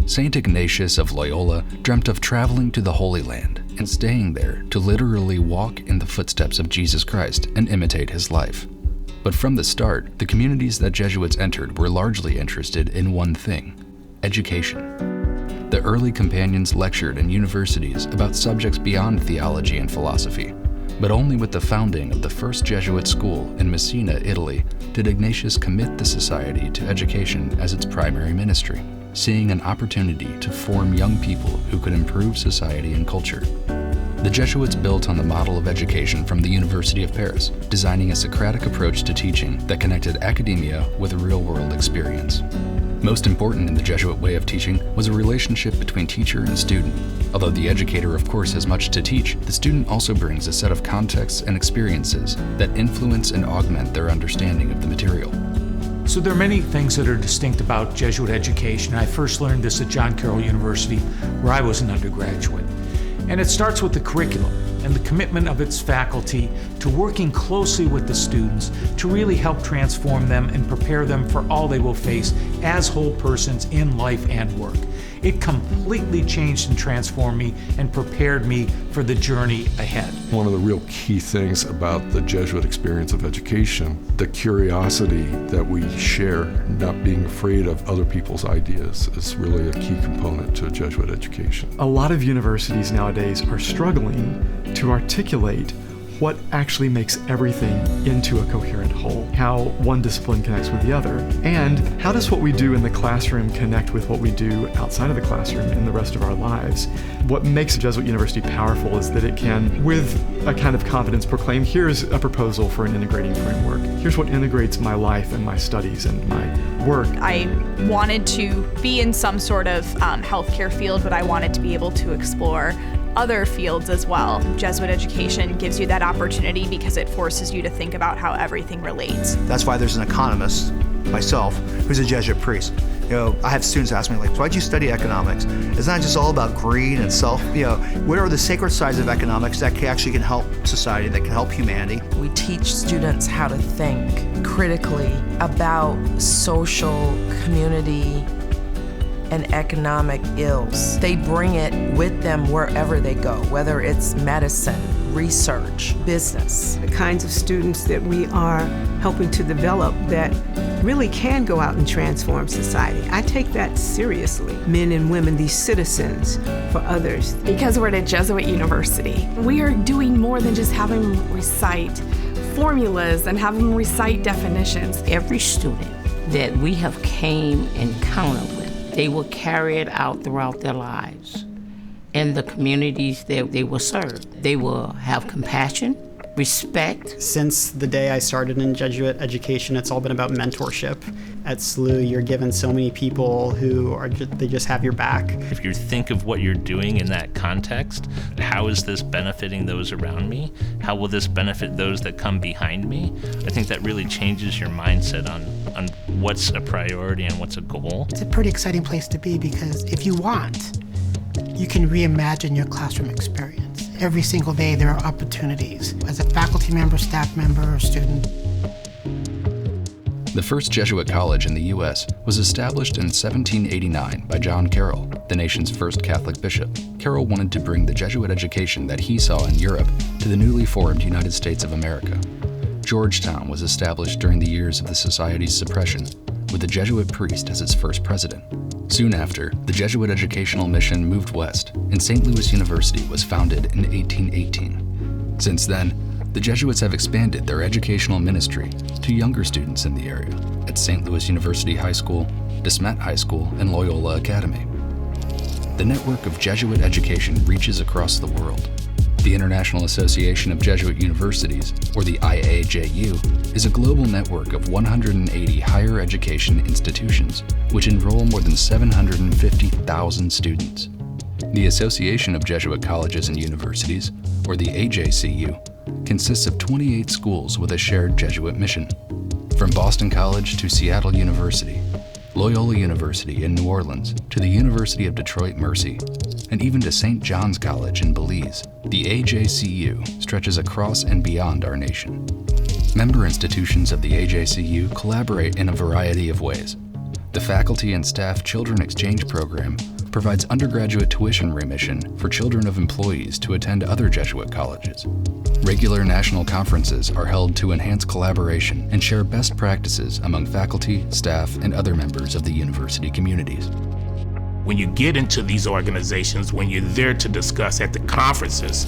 Saint Ignatius of Loyola dreamt of traveling to the Holy Land and staying there to literally walk in the footsteps of Jesus Christ and imitate his life. But from the start, the communities that Jesuits entered were largely interested in one thing: education. The early companions lectured in universities about subjects beyond theology and philosophy, but only with the founding of the first Jesuit school in Messina, Italy, did Ignatius commit the society to education as its primary ministry, seeing an opportunity to form young people who could improve society and culture. The Jesuits built on the model of education from the University of Paris, designing a Socratic approach to teaching that connected academia with a real-world experience. Most important in the Jesuit way of teaching was a relationship between teacher and student. Although the educator of course has much to teach, the student also brings a set of contexts and experiences that influence and augment their understanding of the material. So there are many things that are distinct about Jesuit education. I first learned this at John Carroll University, where I was an undergraduate. And it starts with the curriculum and the commitment of its faculty to working closely with the students to really help transform them and prepare them for all they will face as whole persons in life and work. It completely changed and transformed me and prepared me for the journey ahead. One of the real key things about the Jesuit experience of education, the curiosity that we share, not being afraid of other people's ideas, is really a key component to Jesuit education. A lot of universities nowadays are struggling to articulate what actually makes everything into a coherent whole, how one discipline connects with the other, and how does what we do in the classroom connect with what we do outside of the classroom in the rest of our lives. What makes a Jesuit university powerful is that it can, with a kind of confidence, proclaim, here's a proposal for an integrating framework. Here's what integrates my life and my studies and my work. I wanted to be in some sort of healthcare field, but I wanted to be able to explore other fields as well. Jesuit education gives you that opportunity because it forces you to think about how everything relates. That's why there's an economist, myself, who's a Jesuit priest. I have students ask me, why'd you study economics? It's not just all about greed and self, what are the sacred sides of economics that actually can help society, that can help humanity? We teach students how to think critically about social, community, and economic ills. They bring it with them wherever they go, whether it's medicine, research, business. The kinds of students that we are helping to develop that really can go out and transform society. I take that seriously. Men and women, these citizens for others. Because we're at a Jesuit university, we are doing more than just having them recite formulas and have them recite definitions. Every student that we have came encounter with, they will carry it out throughout their lives in the communities that they will serve. They will have compassion, respect. Since the day I started in Jesuit education, it's all been about mentorship. At SLU, you're given so many people who are they just have your back. If you think of what you're doing in that context, how is this benefiting those around me? How will this benefit those that come behind me? I think that really changes your mindset on what's a priority and what's a goal. It's a pretty exciting place to be because if you want, you can reimagine your classroom experience. Every single day there are opportunities as a faculty member, staff member, or student. The first Jesuit college in the U.S. was established in 1789 by John Carroll, the nation's first Catholic bishop. Carroll wanted to bring the Jesuit education that he saw in Europe to the newly formed United States of America. Georgetown was established during the years of the Society's suppression, with a Jesuit priest as its first president. Soon after, the Jesuit educational mission moved west, and St. Louis University was founded in 1818. Since then, the Jesuits have expanded their educational ministry to younger students in the area at St. Louis University High School, De Smet High School, and Loyola Academy. The network of Jesuit education reaches across the world. The International Association of Jesuit Universities, or the IAJU, is a global network of 180 higher education institutions, which enroll more than 750,000 students. The Association of Jesuit Colleges and Universities, or the AJCU, consists of 28 schools with a shared Jesuit mission. From Boston College to Seattle University, Loyola University in New Orleans, to the University of Detroit Mercy, and even to St. John's College in Belize, the AJCU stretches across and beyond our nation. Member institutions of the AJCU collaborate in a variety of ways. The Faculty and Staff Children Exchange Program provides undergraduate tuition remission for children of employees to attend other Jesuit colleges. Regular national conferences are held to enhance collaboration and share best practices among faculty, staff, and other members of the university communities. When you get into these organizations, when you're there to discuss at the conferences,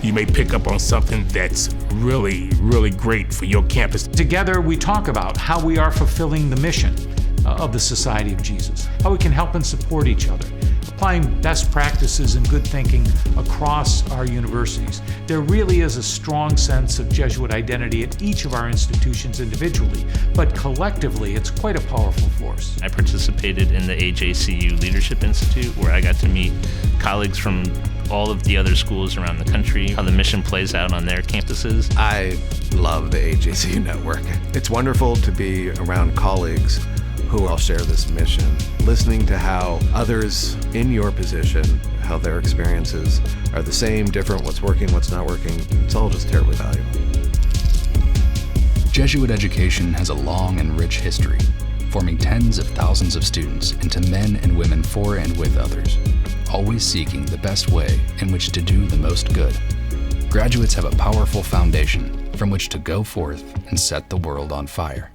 you may pick up on something that's really, really great for your campus. Together, we talk about how we are fulfilling the mission of the Society of Jesus, how we can help and support each other, applying best practices and good thinking across our universities. There really is a strong sense of Jesuit identity at each of our institutions individually, but collectively, it's quite a powerful force. I participated in the AJCU Leadership Institute, where I got to meet colleagues from all of the other schools around the country, how the mission plays out on their campuses. I love the AJCU network. It's wonderful to be around colleagues who all share this mission. Listening to how others in your position, how their experiences are the same, different, what's working, what's not working, it's all just terribly valuable. Jesuit education has a long and rich history, forming tens of thousands of students into men and women for and with others, always seeking the best way in which to do the most good. Graduates have a powerful foundation from which to go forth and set the world on fire.